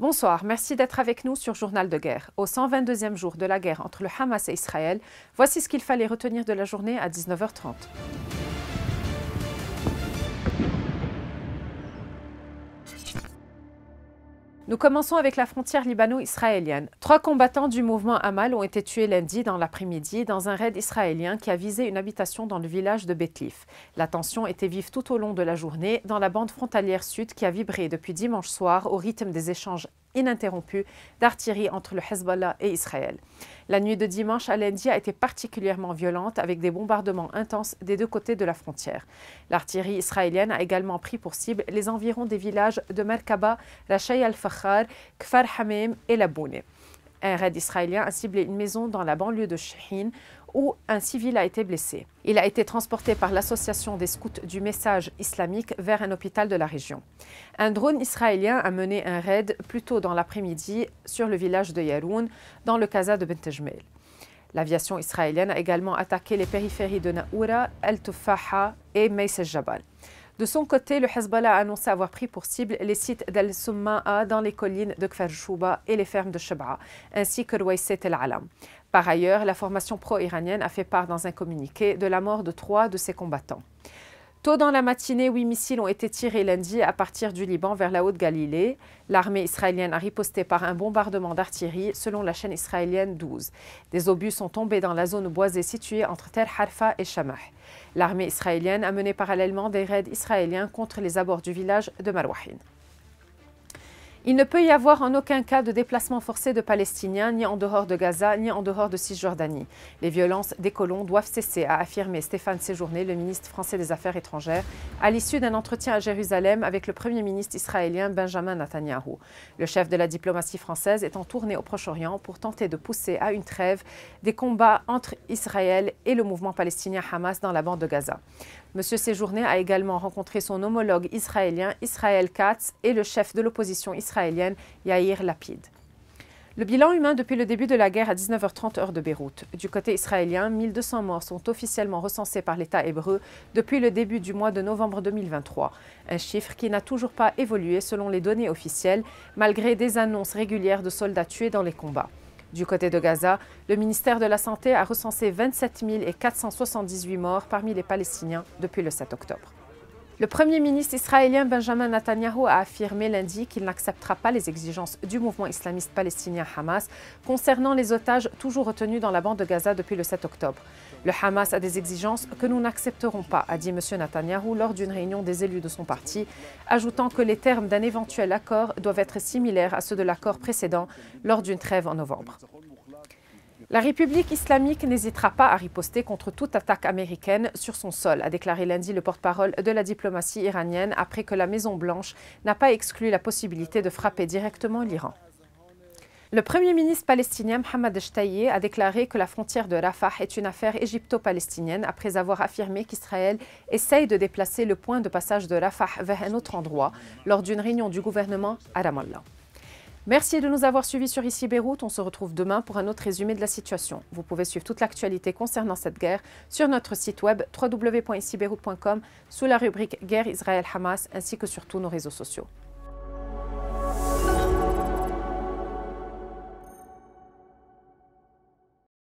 Bonsoir, merci d'être avec nous sur Journal de guerre. Au 122e jour de la guerre entre le Hamas et Israël, voici ce qu'il fallait retenir de la journée à 19h30. Nous commençons avec la frontière libano-israélienne. 3 combattants du mouvement Amal ont été tués lundi dans l'après-midi dans un raid israélien qui a visé une habitation dans le village de Beth-Lif. La tension était vive tout au long de la journée dans la bande frontalière sud qui a vibré depuis dimanche soir au rythme des échanges ininterrompus d'artillerie entre le Hezbollah et Israël. La nuit de dimanche à lundi a été particulièrement violente avec des bombardements intenses des deux côtés de la frontière. L'artillerie israélienne a également pris pour cible les environs des villages de Merkaba, Rachai al-Fakhar, Kfar Hamim et Laboune. Un raid israélien a ciblé une maison dans la banlieue de Shhin où un civil a été blessé. Il a été transporté par l'association des scouts du message islamique vers un hôpital de la région. Un drone israélien a mené un raid plus tôt dans l'après-midi sur le village de Yaroun, dans le Kaza de Bent Jmeil. L'aviation israélienne a également attaqué les périphéries de Naoura, El-Tufaha et Meis el-Jabal. De son côté, le Hezbollah a annoncé avoir pris pour cible les sites d'Al-Summa'a dans les collines de Kfar Shouba et les fermes de Sheb'a, ainsi que Rouaïset el-Alam. Par ailleurs, la formation pro-iranienne a fait part dans un communiqué de la mort de 3 de ses combattants. Tôt dans la matinée, 8 missiles ont été tirés lundi à partir du Liban vers la Haute-Galilée. L'armée israélienne a riposté par un bombardement d'artillerie selon la chaîne israélienne 12. Des obus sont tombés dans la zone boisée située entre Tel Harfa et Shamah. L'armée israélienne a mené parallèlement des raids israéliens contre les abords du village de Marwahin. Il ne peut y avoir en aucun cas de déplacement forcé de Palestiniens, ni en dehors de Gaza, ni en dehors de Cisjordanie. Les violences des colons doivent cesser, a affirmé Stéphane Séjourné, le ministre français des Affaires étrangères, à l'issue d'un entretien à Jérusalem avec le Premier ministre israélien Benjamin Netanyahou. Le chef de la diplomatie française est en tournée au Proche-Orient pour tenter de pousser à une trêve des combats entre Israël et le mouvement palestinien Hamas dans la bande de Gaza. M. Séjourné a également rencontré son homologue israélien Israël Katz et le chef de l'opposition israélienne Yair Lapid. Le bilan humain depuis le début de la guerre à 19h30 heure de Beyrouth. Du côté israélien, 1200 morts sont officiellement recensés par l'État hébreu depuis le début du mois de novembre 2023. Un chiffre qui n'a toujours pas évolué selon les données officielles, malgré des annonces régulières de soldats tués dans les combats. Du côté de Gaza, le ministère de la Santé a recensé 27 478 morts parmi les Palestiniens depuis le 7 octobre. Le Premier ministre israélien Benjamin Netanyahou a affirmé lundi qu'il n'acceptera pas les exigences du mouvement islamiste palestinien Hamas concernant les otages toujours retenus dans la bande de Gaza depuis le 7 octobre. Le Hamas a des exigences que nous n'accepterons pas, a dit M. Netanyahou lors d'une réunion des élus de son parti, ajoutant que les termes d'un éventuel accord doivent être similaires à ceux de l'accord précédent lors d'une trêve en novembre. La République islamique n'hésitera pas à riposter contre toute attaque américaine sur son sol, a déclaré lundi le porte-parole de la diplomatie iranienne après que la Maison-Blanche n'a pas exclu la possibilité de frapper directement l'Iran. Le Premier ministre palestinien Mohamed Shtayyeh a déclaré que la frontière de Rafah est une affaire égypto-palestinienne après avoir affirmé qu'Israël essaye de déplacer le point de passage de Rafah vers un autre endroit lors d'une réunion du gouvernement à Ramallah. Merci de nous avoir suivis sur Ici Beyrouth. On se retrouve demain pour un autre résumé de la situation. Vous pouvez suivre toute l'actualité concernant cette guerre sur notre site web www.icibeyrouth.com sous la rubrique Guerre Israël-Hamas ainsi que sur tous nos réseaux sociaux.